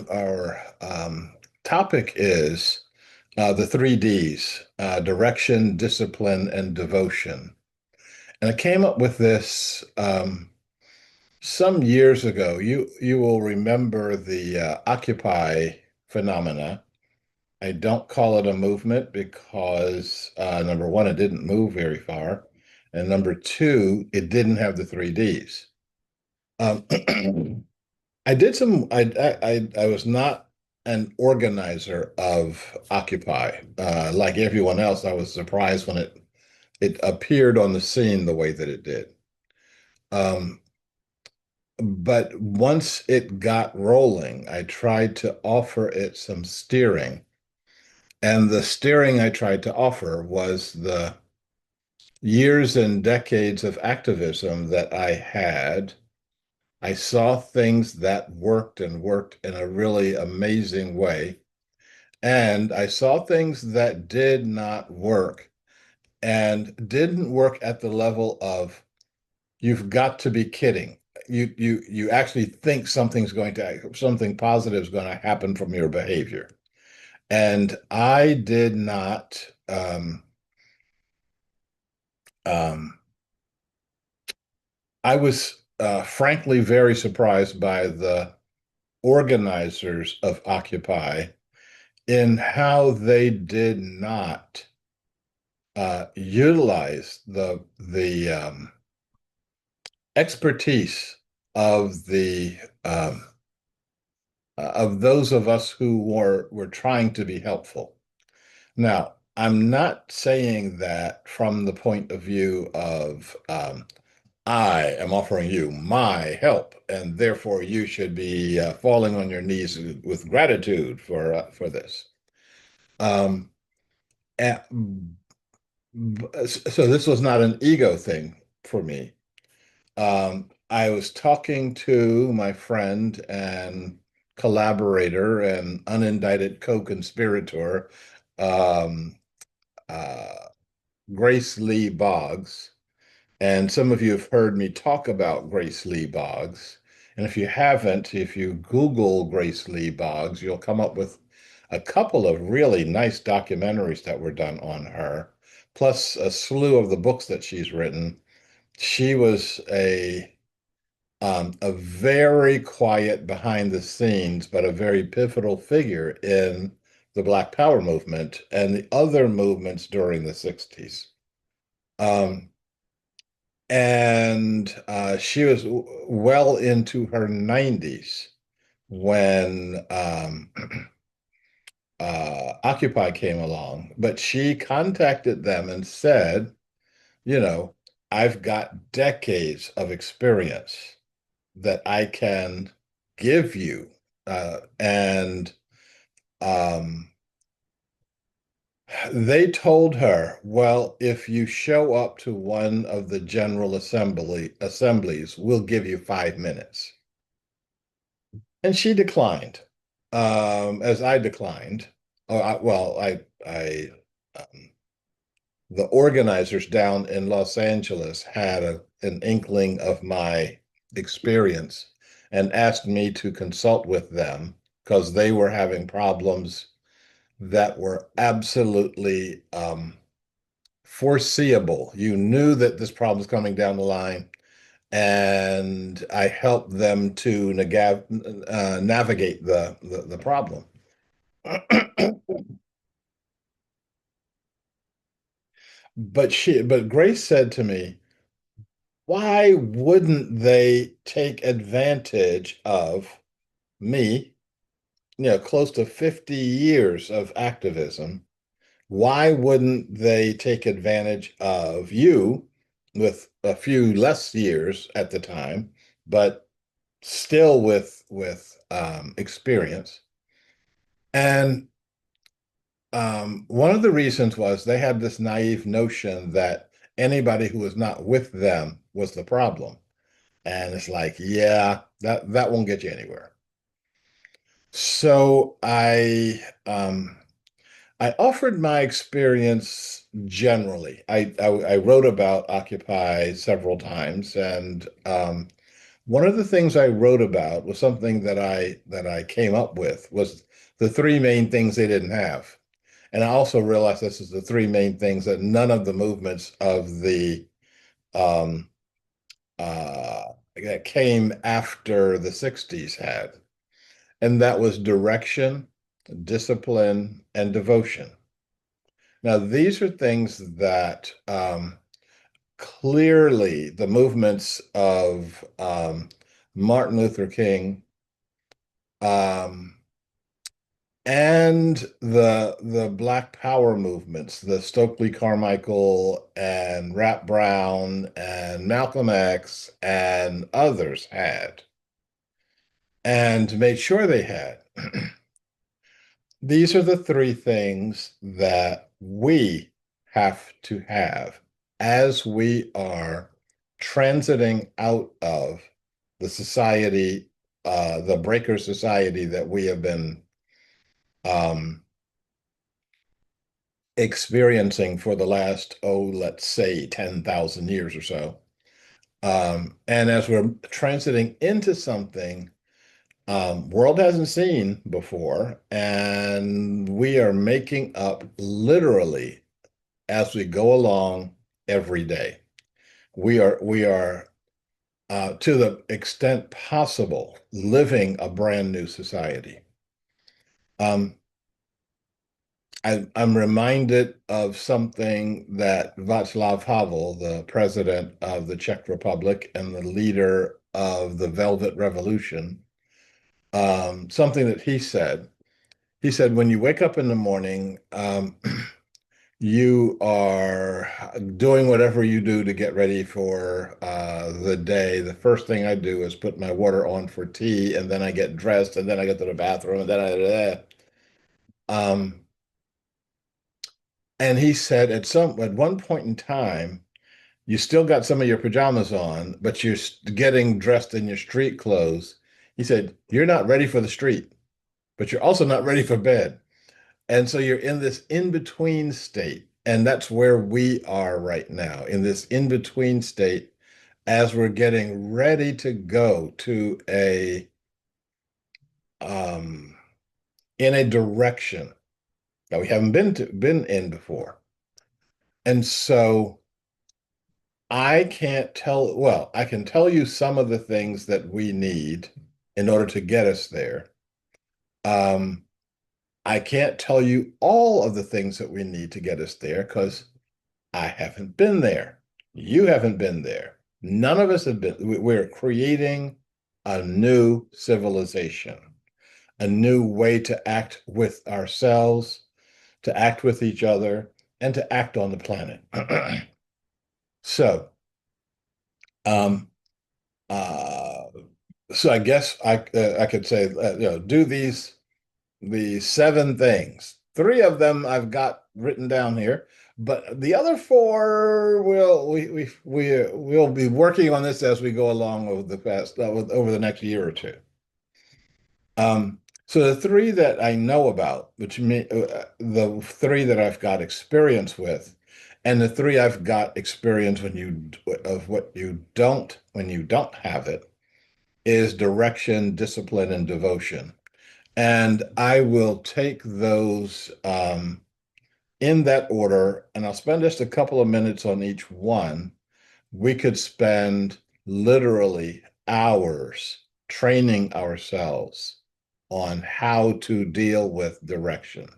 our topic is the three Ds, direction, discipline, and devotion. And I came up with this some years ago. You will remember the Occupy phenomena. I don't call it a movement because number one, it didn't move very far, and number two, it didn't have the three Ds. Um, I did some. I was not an organizer of Occupy. Like everyone else, I was surprised when it appeared on the scene the way that it did. Um, but once it got rolling, I tried to offer it some steering, and the steering I tried to offer was the years and decades of activism that I had. I saw things that worked and worked in a really amazing way. And I saw things that did not work and didn't work at the level of you've got to be kidding. You actually think something positive is going to happen from your behavior. And I did not um, I was frankly very surprised by the organizers of Occupy in how they did not utilize the expertise of the of those of us who were trying to be helpful. Now, I'm not saying that from the point of view of I am offering you my help, and therefore you should be falling on your knees with gratitude for this. Um, and, so this was not an ego thing for me. I was talking to my friend and collaborator and unindicted co-conspirator, um, uh, Grace Lee Boggs. And some of you have heard me talk about Grace Lee Boggs. And if you haven't, if you Google Grace Lee Boggs, you'll come up with a couple of really nice documentaries that were done on her, plus a slew of the books that she's written. She was a very quiet behind the scenes, but a very pivotal figure in the Black Power movement and the other movements during the 60s. Um, and she was well into her 90s when Occupy came along, but she contacted them and said, you know, I've got decades of experience that I can give you. And um, they told her, well, if you show up to one of the general assemblies, we'll give you 5 minutes. And she declined, as I declined. Oh, um, the organizers down in Los Angeles had an inkling of my experience and asked me to consult with them because they were having problems that were absolutely foreseeable. You knew that this problem was coming down the line, and I helped them to navigate the problem. But Grace said to me, why wouldn't they take advantage of me, close to 50 years of activism? Why wouldn't they take advantage of you with a few less years at the time, but still with experience? And one of the reasons was they had this naive notion that anybody who was not with them was the problem. And it's like, yeah, that won't get you anywhere. So I offered my experience generally. I wrote about Occupy several times, and One of the things I wrote about was something that I came up with was the three main things they didn't have. And I also realized this is the three main things that none of the movements of the um, that came after the 60s had. And that was direction, discipline, and devotion. Now, these are things that clearly the movements of Martin Luther King um, and the Black Power movements, the Stokely Carmichael and Rap Brown and Malcolm X and others had, and made sure they had. These are the three things that we have to have as we are transiting out of the society, the breaker society that we have been um, experiencing for the last, oh, let's say 10,000 years or so. And as we're transiting into something world hasn't seen before, and we are making up literally as we go along every day. We are to the extent possible living a brand new society. Um, I'm reminded of something that Václav Havel, the president of the Czech Republic and the leader of the Velvet Revolution, something that he said. He said, when you wake up in the morning, you are doing whatever you do to get ready for the day. The first thing I do is put my water on for tea, and then I get dressed, and then I get to the bathroom, and then um, and he said at one point in time, you still got some of your pajamas on, but you're getting dressed in your street clothes. He said, you're not ready for the street, but you're also not ready for bed. And so you're in this in-between state. And that's where we are right now, in this in-between state, as we're getting ready to go to um in a direction that we haven't been in before. And so I can't tell, well, I can tell you some of the things that we need in order to get us there. Um, I can't tell you all of the things that we need to get us there because I haven't been there. You haven't been there. None of us have been. We're creating a new civilization, a new way to act with ourselves, to act with each other, and to act on the planet. So, um, uh, so I guess I could say, do the seven things. Three of them I've got written down here, but the other four we'll be working on this as we go along over over the next year or two. So the three that I know about, the three that I've got experience with, and the three I've got experience of what you don't when you don't have it, is direction, discipline, and devotion. And I will take those in that order, and I'll spend just a couple of minutes on each one. We could spend literally hours training ourselves on how to deal with direction,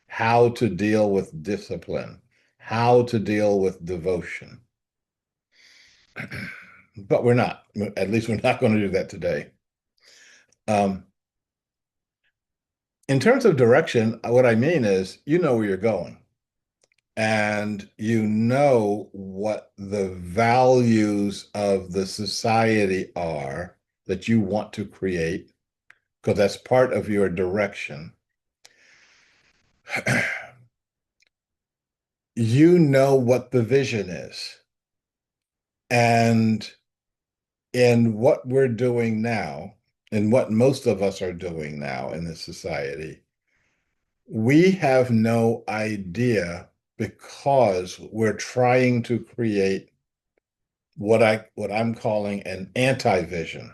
how to deal with discipline, how to deal with devotion. But we're not. At least we're not going to do that today. Um, in terms of direction, what I mean is, you know where you're going. And you know what the values of the society are that you want to create, because that's part of your direction. You know what the vision is. And in what we're doing now, and what most of us are doing now in this society, we have no idea because we're trying to create what I'm calling an anti-vision.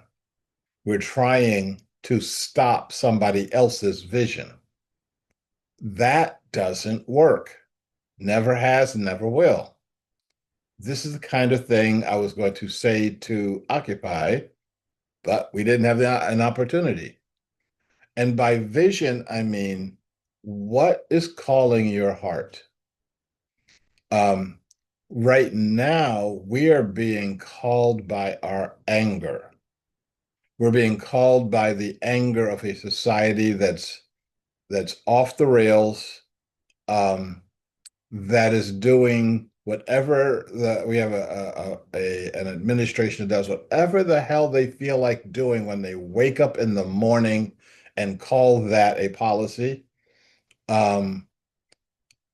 We're trying to stop somebody else's vision. That doesn't work. Never has, never will. This is the kind of thing I was going to say to Occupy, but we didn't have an opportunity. And by vision, I mean, what is calling your heart? Um, right now, we are being called by our anger. We're being called by the anger of a society that's off the rails, um, that is doing whatever we have an administration that does whatever the hell they feel like doing when they wake up in the morning and call that a policy. Um,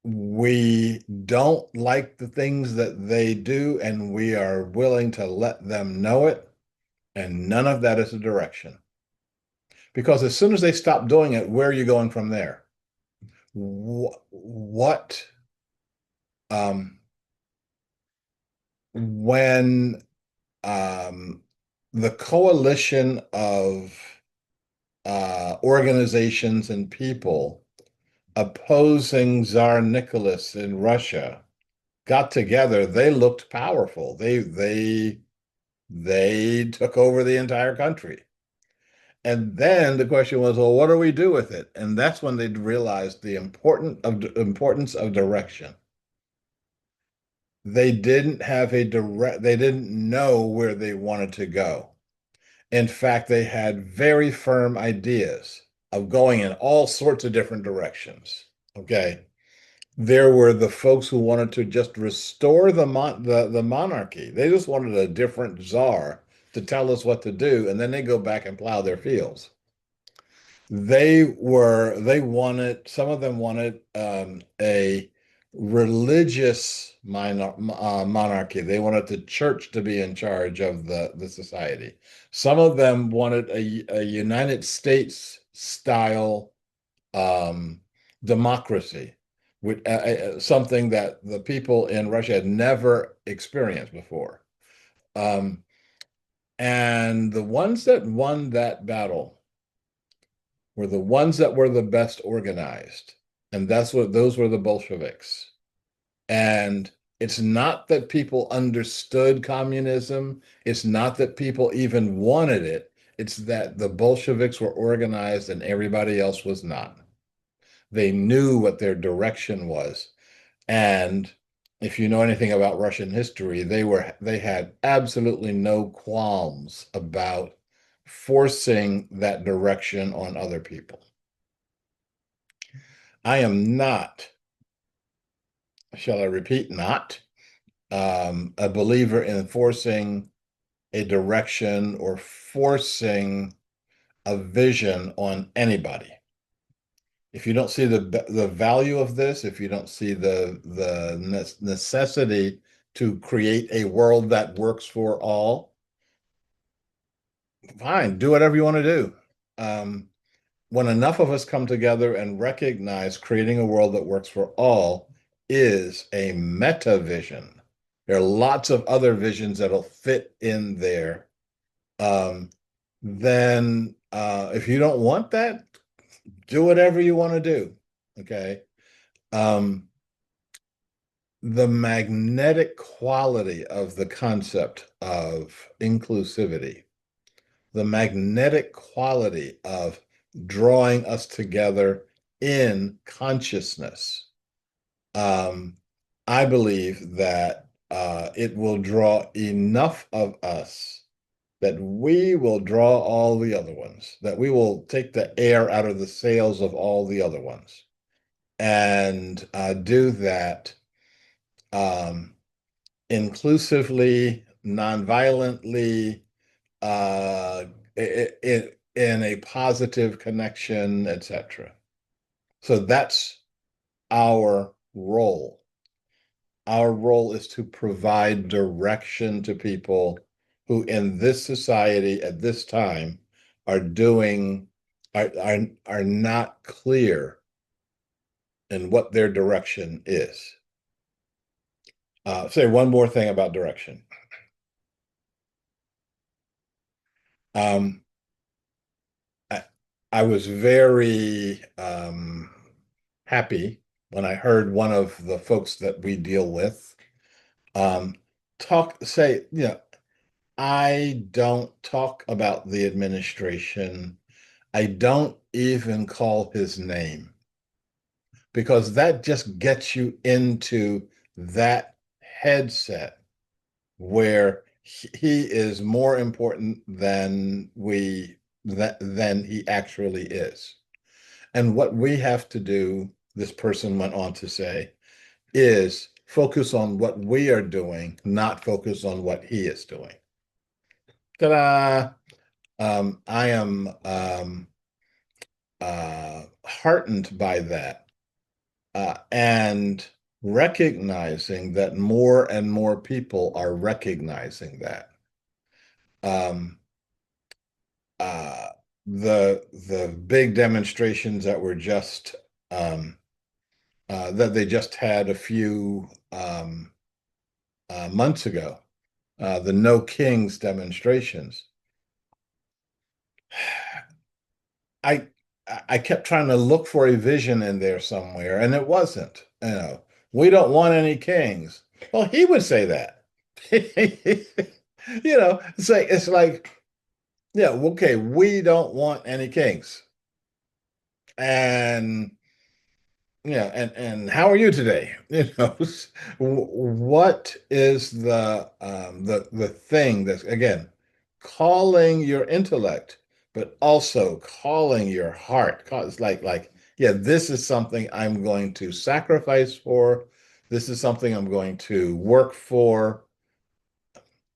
we don't like the things that they do, and we are willing to let them know it, and none of that is a direction. Because as soon as they stop doing it, where are you going from there? What um, when the coalition of organizations and people opposing Tsar Nicholas in Russia got together, they looked powerful. They took over the entire country. And then the question was, well, what do we do with it? And that's when they realized the importance of direction. They didn't know where they wanted to go. In fact, they had very firm ideas of going in all sorts of different directions. Okay. There were the folks who wanted to just restore the monarchy. They just wanted a different czar to tell us what to do, and then they go back and plow their fields. They wanted, some of them wanted a religious monarchy. They wanted the church to be in charge of the society. Some of them wanted a United States style um, democracy, with something that the people in Russia had never experienced before. Um, and the ones that won that battle were the ones that were the best organized. And those were the Bolsheviks. And it's not that people understood communism. It's not that people even wanted it. It's that the Bolsheviks were organized and everybody else was not. They knew what their direction was. And if you know anything about Russian history, they had absolutely no qualms about forcing that direction on other people. I am not, shall I repeat, not a believer in forcing a direction or forcing a vision on anybody. If you don't see the value of this, if you don't see the necessity to create a world that works for all, fine, do whatever you want to do. Um, when enough of us come together and recognize creating a world that works for all is a meta vision. There are lots of other visions that'll fit in there. Um, then if you don't want that, do whatever you want to do. Okay. Um, the magnetic quality of the concept of inclusivity, the magnetic quality of drawing us together in consciousness. Um, I believe that it will draw enough of us that we will draw all the other ones, that we will take the air out of the sails of all the other ones, and do that um, inclusively, nonviolently, uh, in a positive connection, etc. So that's our role. Our role is to provide direction to people who in this society at this time are doing are not clear in what their direction is. Say one more thing about direction. Um, I, I was very happy when I heard one of the folks that we deal with um, say, I don't talk about the administration. I don't even call his name because that just gets you into that headset where he is more important than he actually is. And what we have to do, this person went on to say, is focus on what we are doing, not focus on what he is doing. Ta-da! I am heartened by that and recognizing that more and more people are recognizing that. Um, uh, the big demonstrations that were just that they just had a few months ago, the No Kings demonstrations. I I kept trying to look for a vision in there somewhere, and it wasn't. We don't want any kings. Well, he would say that. It's like, yeah, okay, we don't want any kings. And and how are you today? What is the thing that's again calling your intellect, but also calling your heart? It's like, yeah, this is something I'm going to sacrifice for. This is something I'm going to work for.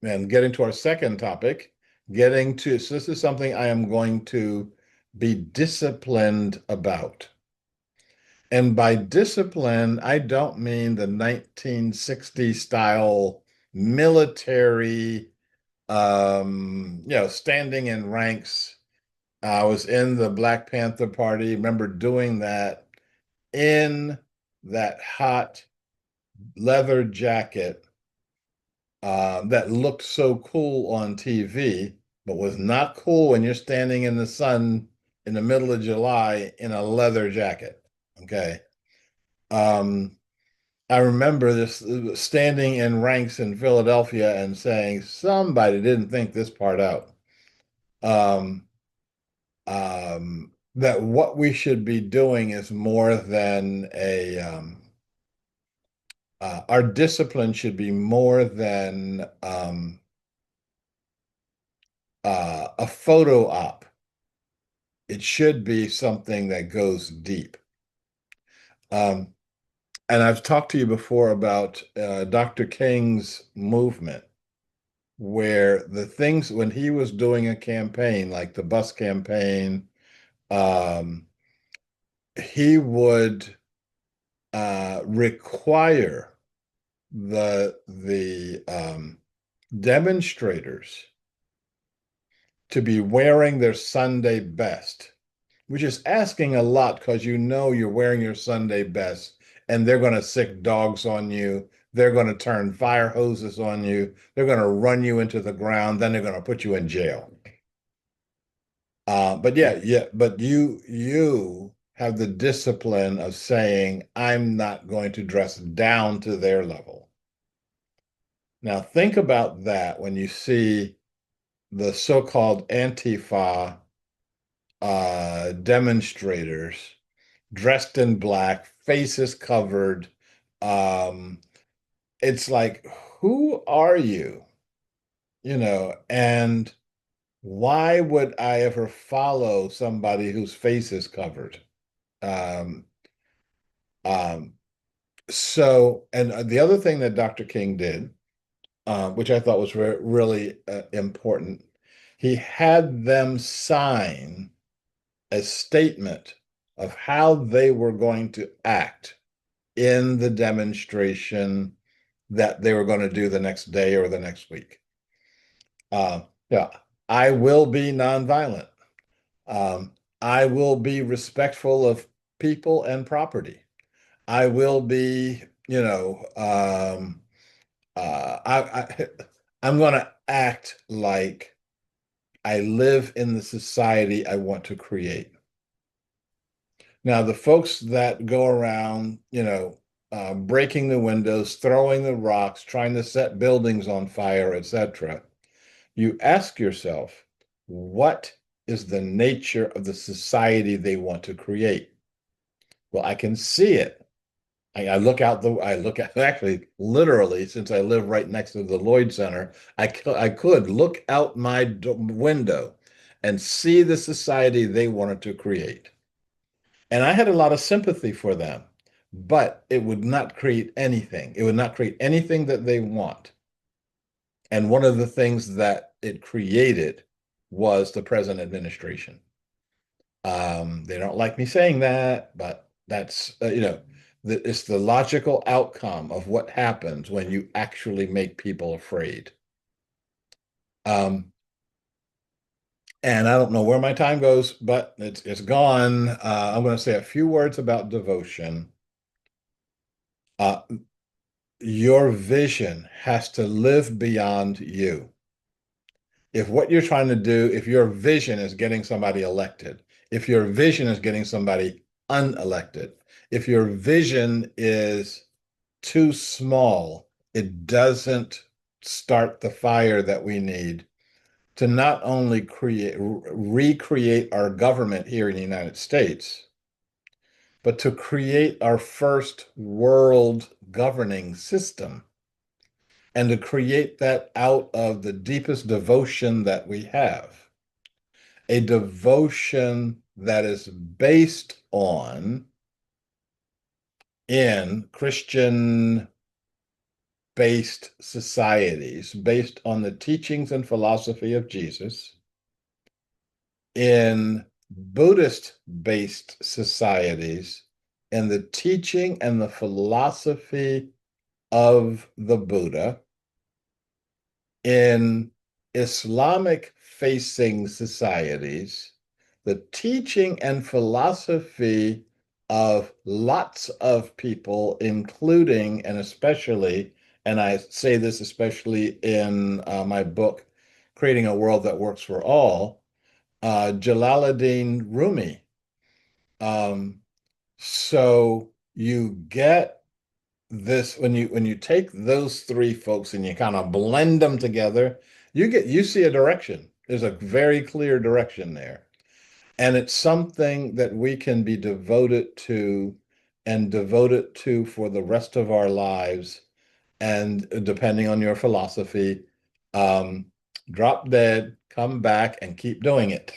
And getting to our second topic, so this is something I am going to be disciplined about. And by discipline, I don't mean the 1960 style military, standing in ranks. I was in the Black Panther Party. Remember doing that in that hot leather jacket that looked so cool on TV, but was not cool when you're standing in the sun in the middle of July in a leather jacket. Okay. Um, I remember this standing in ranks in Philadelphia and saying, somebody didn't think this part out. Um, that what we should be doing is more than our discipline should be more than a photo op. It should be something that goes deep. Um, and I've talked to you before about Dr. King's movement where the things when he was doing a campaign like the bus campaign, um, he would require the demonstrators to be wearing their Sunday best, which is asking a lot because you're wearing your Sunday best and they're going to sick dogs on you. They're going to turn fire hoses on you. They're going to run you into the ground. Then they're going to put you in jail. But yeah, but you have the discipline of saying, I'm not going to dress down to their level. Now think about that when you see the so-called Antifa demonstrators dressed in black, faces covered. Um, it's like, who are you? And why would I ever follow somebody whose face is covered? Um, um, and the other thing that Dr. King did, which I thought was really important, he had them sign a statement of how they were going to act in the demonstration that they were going to do the next day or the next week. Uh, yeah, I will be nonviolent. Um, I will be respectful of people and property. I will be, I I'm going to act like I live in the society I want to create. Now, the folks that go around, breaking the windows, throwing the rocks, trying to set buildings on fire, etc., you ask yourself, what is the nature of the society they want to create? Well, I can see it. I look at, actually, literally, since I live right next to the Lloyd Center, I could look out my window and see the society they wanted to create. And I had a lot of sympathy for them, but it would not create anything. It would not create anything that they want. And one of the things that it created was the present administration. They don't like me saying that, but that's, it's the logical outcome of what happens when you actually make people afraid. Um, and I don't know where my time goes, but it's gone. I'm going to say a few words about devotion. Uh, your vision has to live beyond you. If what you're trying to do, if your vision is getting somebody elected, if your vision is getting somebody unelected, if your vision is too small, it doesn't start the fire that we need to not only recreate our government here in the United States, but to create our first world governing system and to create that out of the deepest devotion that we have, a devotion that is based on in Christian based societies, based on the teachings and philosophy of Jesus, in Buddhist based societies, in the teaching and the philosophy of the Buddha, in Islamic facing societies, the teaching and philosophy of lots of people, including and especially, and I say this especially in my book, Creating a World That Works for All, Jalaluddin Rumi. Um, so you get this when you take those three folks and you kind of blend them together, you see a direction. There's a very clear direction there. And it's something that we can be devoted to and devoted to for the rest of our lives. And depending on your philosophy, um, drop dead, come back and keep doing it.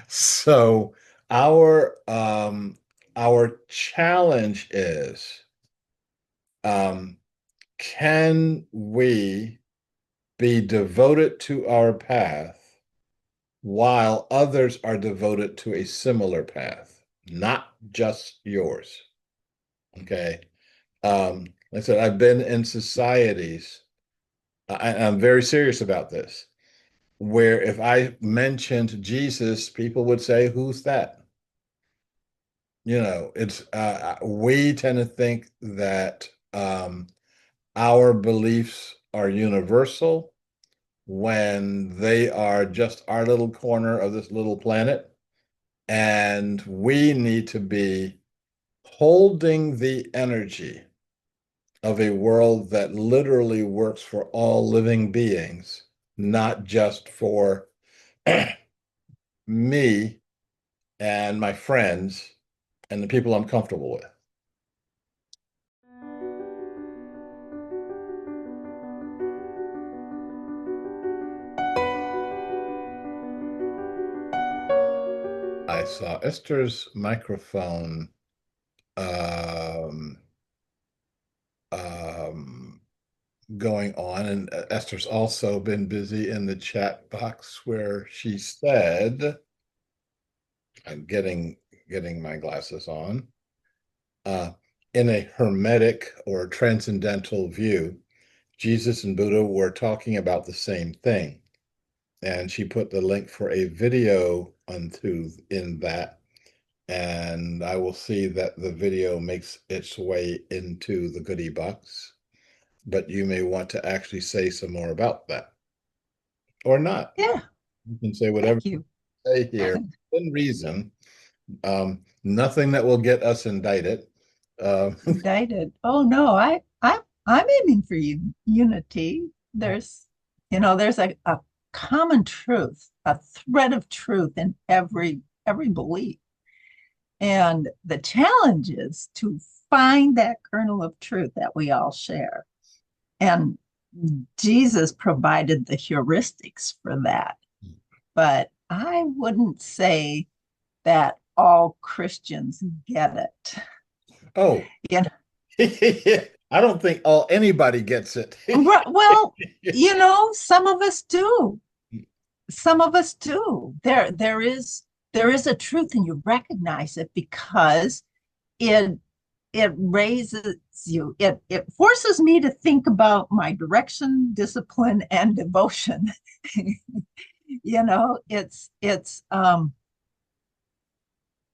So our challenge is um, can we be devoted to our path while others are devoted to a similar path, not just yours? Okay. Like I said, I've been in societies, I'm very serious about this, where if I mentioned Jesus, people would say, "Who's that?" It's we tend to think that our beliefs are universal when they are just our little corner of this little planet. And we need to be holding the energy of a world that literally works for all living beings, not just for me and my friends and the people I'm comfortable with. I saw Esther's microphone um, um, going on, and Esther's also been busy in the chat box where she said, I'm getting my glasses on. Uh, in a hermetic or transcendental view, Jesus and Buddha were talking about the same thing. And she put the link for a video onto in that. And I will see that the video makes its way into the goodie box. But you may want to actually say some more about that or not. Yeah. You can say whatever Thank you. you say here in reason. Nothing that will get us indicted. Um, Indicted. Oh no, I'm aiming for unity. There's a common truth, a thread of truth in every belief. And the challenge is to find that kernel of truth that we all share. And Jesus provided the heuristics for that. But I wouldn't say that all Christians get it. oh, You know, I don't think anybody gets it. well, some of us do. Some of us do. There is a truth, and you recognize it because it it raises you. It forces me to think about my direction, discipline, and devotion.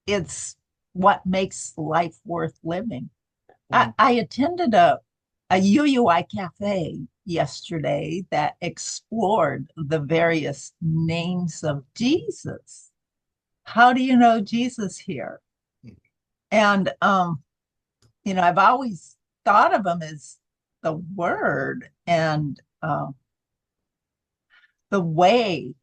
It's what makes life worth living. I attended a UUI cafe yesterday that explored the various names of Jesus. How do you know Jesus here? And I've always thought of him as the Word and the way,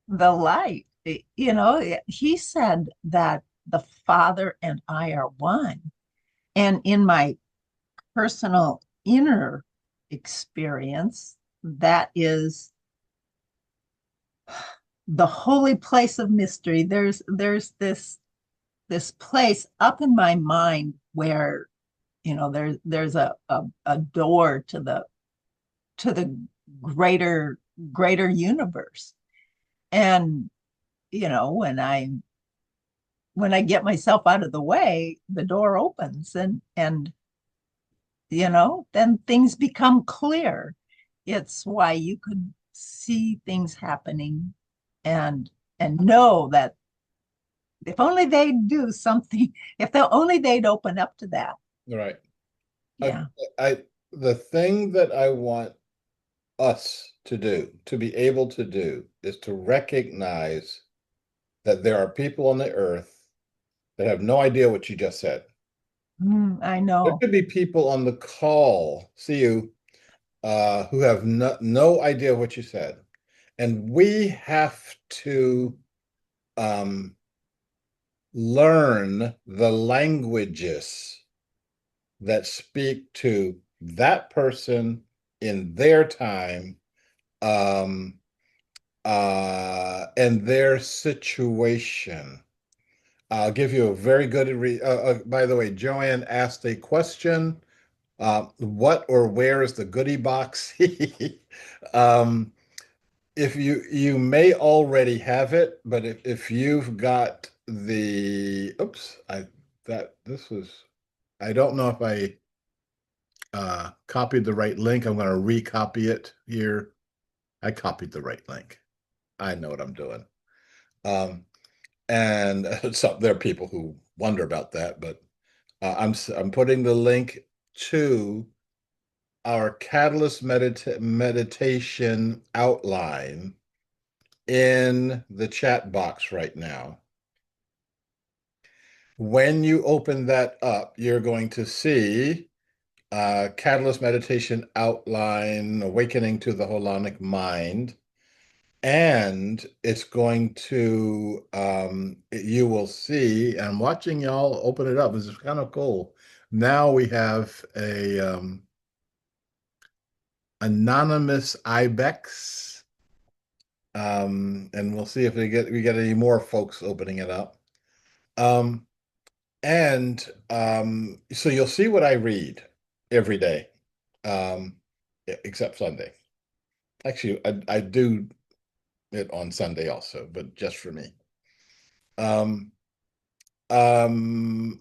the light. He said that the Father and I are one. And in my personal inner experience, that is the holy place of mystery. There's this place up in my mind where there's a door to the greater universe. And when I get myself out of the way, the door opens, and then things become clear. It's why you could see things happening and know that if only they'd do something, if they'd open up to that. Right. I, Yeah. I, the thing that I want us to do, to be able to do, is to recognize that there are people on the earth that have no idea what you just said. I There know. could be people on the call, see you, who have no idea what you said. And we have to um, learn the languages that speak to that person in their time, um, and their situation. I'll give you a very good by the way, Joanne asked a question. What or where is the goodie box? Um, if you may already have it, but if you've got the oops, I don't know if I copied the right link. I'm going to recopy it here. I copied the right link. I know what I'm doing. Um, and so there are people who wonder about that, but I'm putting the link to our Catalyst meditation outline in the chat box right now. When you open that up, you're going to see Catalyst meditation outline, awakening to the holonic mind. And it's going to, you will see, and I'm watching y'all open it up. This is kind of cool. Now we have a anonymous ibex, and we'll see if we get any more folks opening it up. Um, and so you'll see what I read every day, um, except Sunday. Actually, I do it on Sunday also, but just for me. Um, and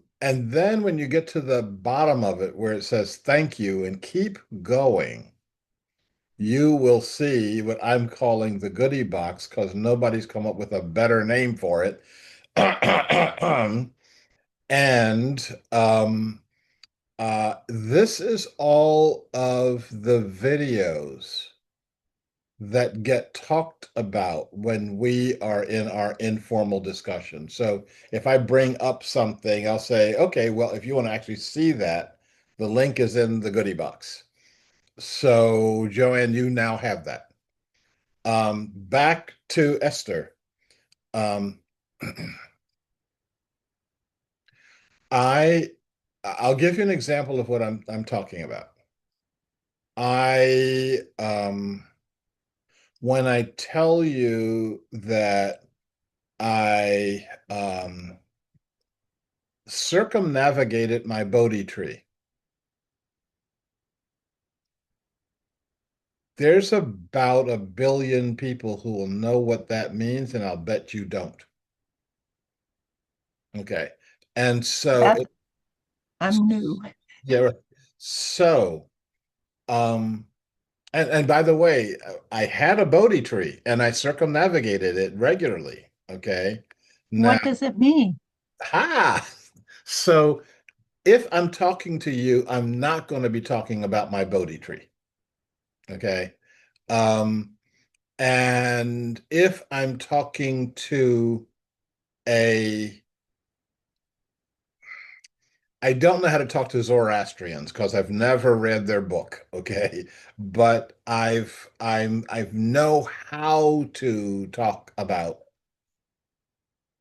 then when you get to the bottom of it where it says thank you and keep going, you will see what I'm calling the goodie box because nobody's come up with a better name for it. And this is all of the videos that get talked about when we are in our informal discussion. So if I bring up something, I'll say, okay, well, if you want to actually see that, the link is in the goodie box. So Joanne, you now have that. Back to Esther. Um, I I'll give you an example of what I'm talking about. I when I tell you that I circumnavigated my Bodhi tree, there's about 1 billion people who will know what that means, and I'll bet you don't. Okay. And so That I'm new. yeah, right. So um and by the way, I had a Bodhi tree and I circumnavigated it regularly. Okay. Now, What does it mean? ha. So if I'm talking to you, I'm not going to be talking about my Bodhi tree. Okay. Um, and if I'm talking to a, I don't know how to talk to Zoroastrians because I've never read their book. Okay. But I know how to talk about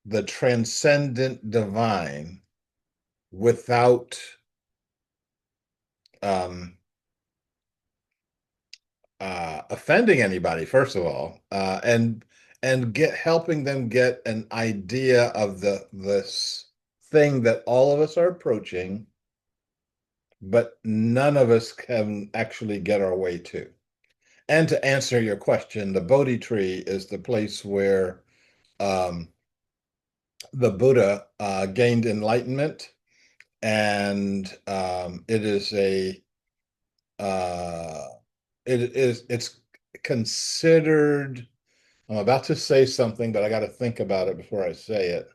the transcendent divine without um, offending anybody, first of all, and get helping them get an idea of the this thing that all of us are approaching, but none of us can actually get our way to. And to answer your question, the Bodhi tree is the place where um, the Buddha gained enlightenment, and it is a uh, it's considered. I'm about to say something, but I got to think about it before I say it.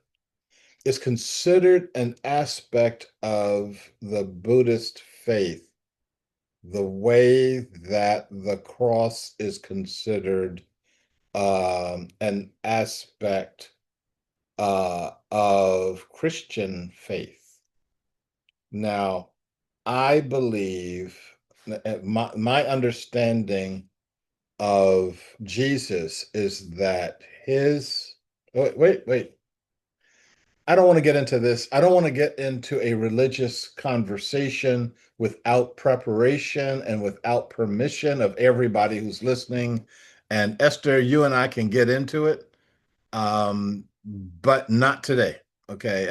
It's considered an aspect of the Buddhist faith, the way that the cross is considered an aspect of Christian faith. Now, I believe my understanding of Jesus is that his wait. I don't want to get into this. I don't want to get into a religious conversation without preparation and without permission of everybody who's listening. And Esther, you and I can get into it, but not today. Okay,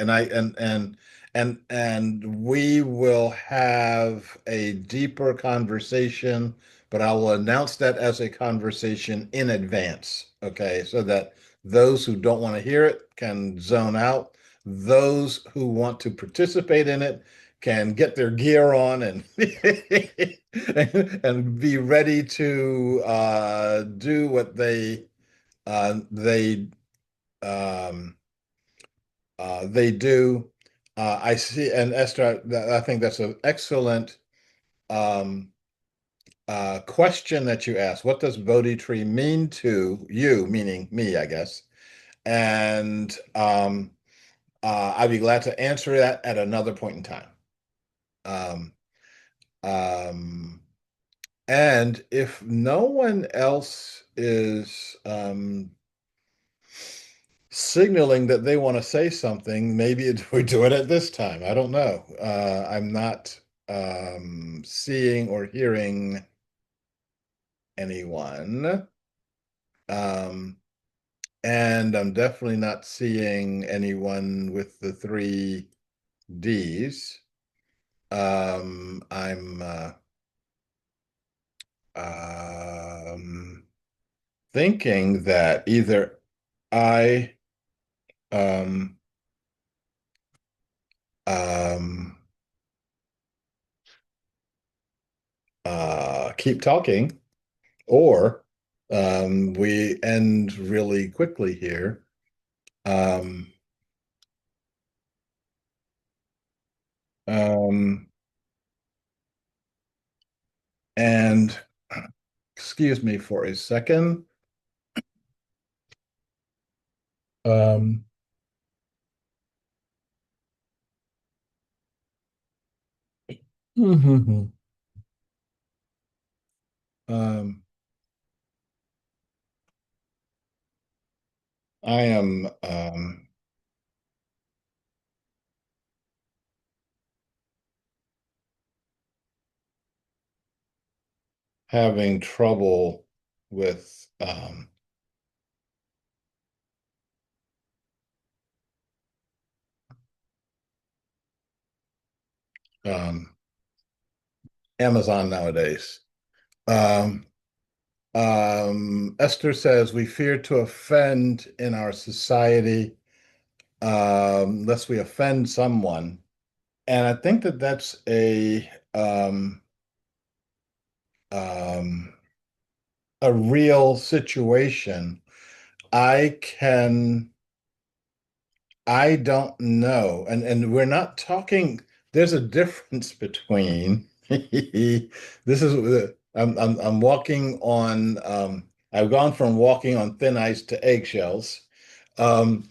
and we will have a deeper conversation, but I will announce that as a conversation in advance. Okay, so that those who don't want to hear it can zone out. Those who want to participate in it can get their gear on and and be ready to do what they um, they do. I see, and Esther, I think that's an excellent um, question that you asked. What does Bodhi tree mean to you, meaning me, I guess? And I'd be glad to answer that at another point in time. Um, um, and if no one else is signaling that they want to say something, maybe we do it at this time. I don't know. I'm not seeing or hearing anyone. Um, and I'm definitely not seeing anyone with the 3 Ds. I'm um, thinking that either I um, um, keep talking, or we end really quickly here. Um, um, and Excuse me for a second. Um, um, I am having trouble with um, Amazon nowadays. Um, Esther says we fear to offend in our society, lest we offend someone. And I think that that's um, a real situation. I can, I don't know. And we're not talking, there's a difference between this is I'm walking on I've gone from walking on thin ice to eggshells. Um,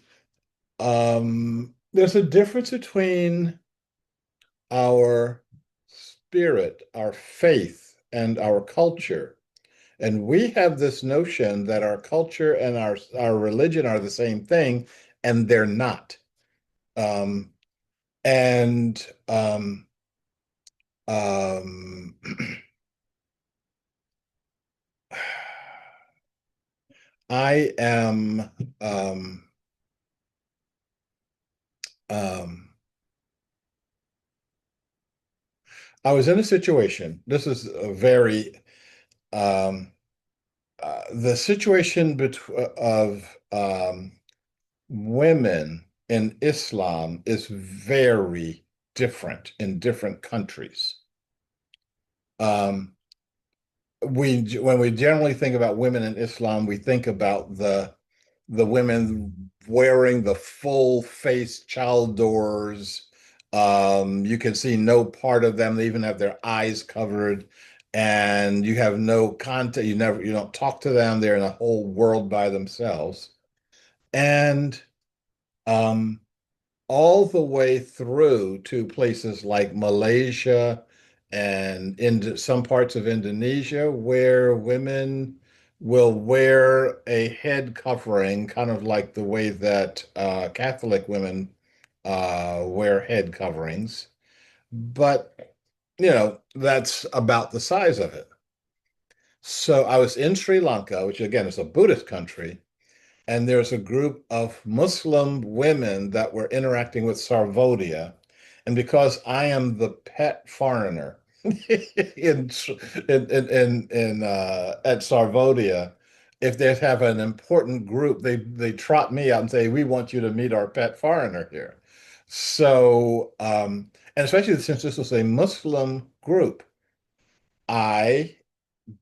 there's a difference between our spirit, our faith, and our culture. And we have this notion that our culture and our religion are the same thing, and they're not. Um, and um, I am um, I was in a situation. This is a very the situation of women in Islam is very different in different countries. Um, we when we generally think about women in Islam, we think about the women wearing the full face chaldors. You can see no part of them. They even have their eyes covered, and you have no contact. You don't talk to them. They're in a whole world by themselves. And um, all the way through to places like Malaysia and in some parts of Indonesia where women will wear a head covering, kind of like the way that Catholic women wear head coverings. But, that's about the size of it. So I was in Sri Lanka, which again is a Buddhist country, and there's a group of Muslim women that were interacting with Sarvodia. And because I am the pet foreigner in at Sarvodia, if they have an important group, they trot me out and say, "We want you to meet our pet foreigner here." So, and especially since this was a Muslim group, I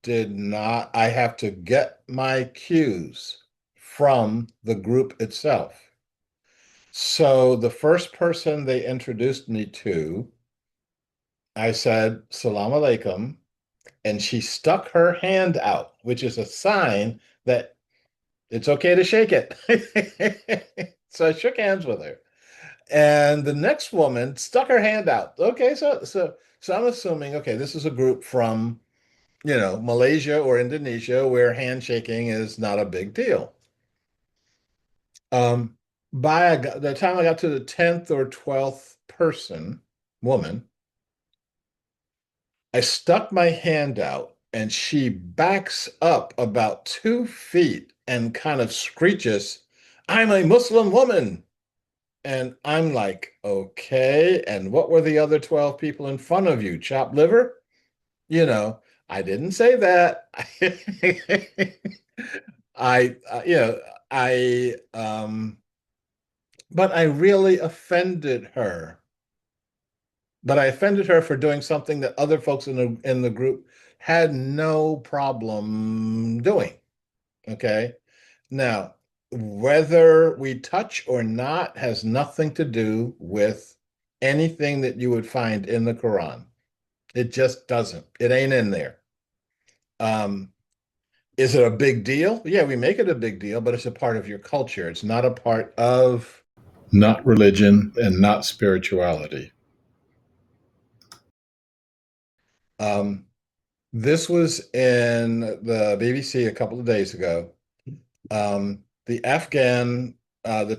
did not, I have to get my cues from the group itself. So the first person they introduced me to, I said, Salam alaikum, and she stuck her hand out, which is a sign that it's okay to shake it. So I shook hands with her. And the next woman stuck her hand out. Okay, so I'm assuming, okay, this is a group from Malaysia or Indonesia where handshaking is not a big deal. Um, the time I got to the 10th or 12th woman, I stuck my hand out and she backs up about 2 feet and kind of screeches, "I'm a Muslim woman." And I'm like, okay. And what were the other 12 people in front of you? Chopped liver? You know, I didn't say that. I, I, but I really offended her. But I offended her for doing something that other folks in the group had no problem doing. Okay. Now, whether we touch or not has nothing to do with anything that you would find in the Quran. It just doesn't. It ain't in there. Um, Is it a big deal? Yeah, we make it a big deal, but it's a part of your culture. It's not a part of not religion and not spirituality. Um, this was in the BBC a couple of days ago. The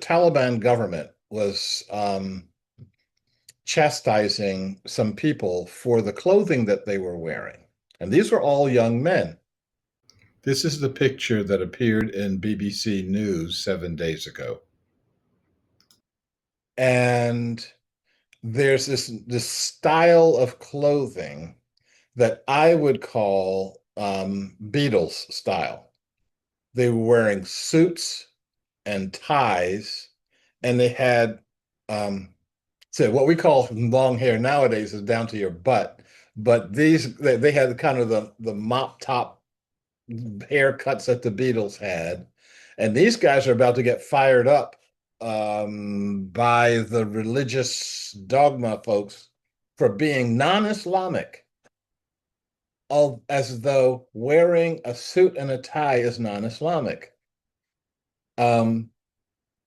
Taliban government was chastising some people for the clothing that they were wearing. And these were all young men. This is the picture that appeared in BBC News 7 days ago. And there's this style of clothing that I would call Beatles style. They were wearing suits and ties, and they had so what we call long hair nowadays is down to your butt, but they had kind of the mop top haircuts that the Beatles had, and these guys are about to get fired up by the religious dogma folks for being non-Islamic, all as though wearing a suit and a tie is non-Islamic. Um,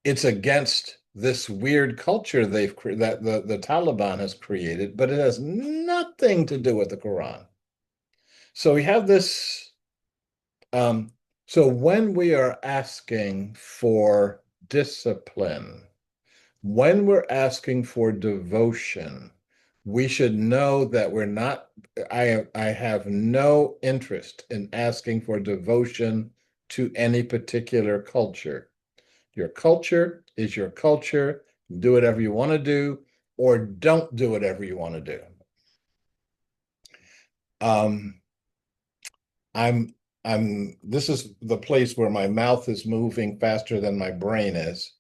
it's against this weird culture that the Taliban has created, but it has nothing to do with the Quran. So we have this. Um, so when we are asking for discipline, when we're asking for devotion, we should know that we're not. I have no interest in asking for devotion to any particular culture. Your culture is your culture. Do whatever you want to do, or don't do whatever you want to do. Um, I'm this is the place where my mouth is moving faster than my brain is.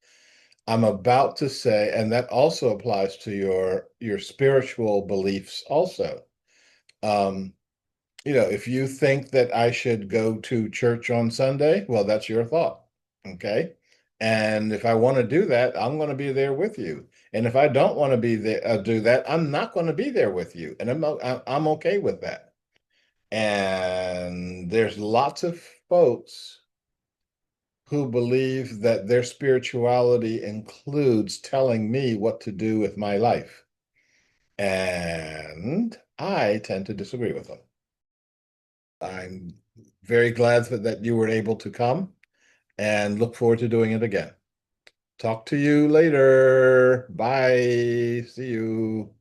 I'm about to say, and that also applies to your spiritual beliefs also. Um, if you think that I should go to church on Sunday, well, that's your thought. Okay. And if I want to do that, I'm going to be there with you. And if I don't want to be there, do that, I'm not going to be there with you. And I'm okay with that. And there's lots of folks who believe that their spirituality includes telling me what to do with my life. And I tend to disagree with them. I'm very glad that you were able to come and look forward to doing it again. Talk to you later. Bye. See you.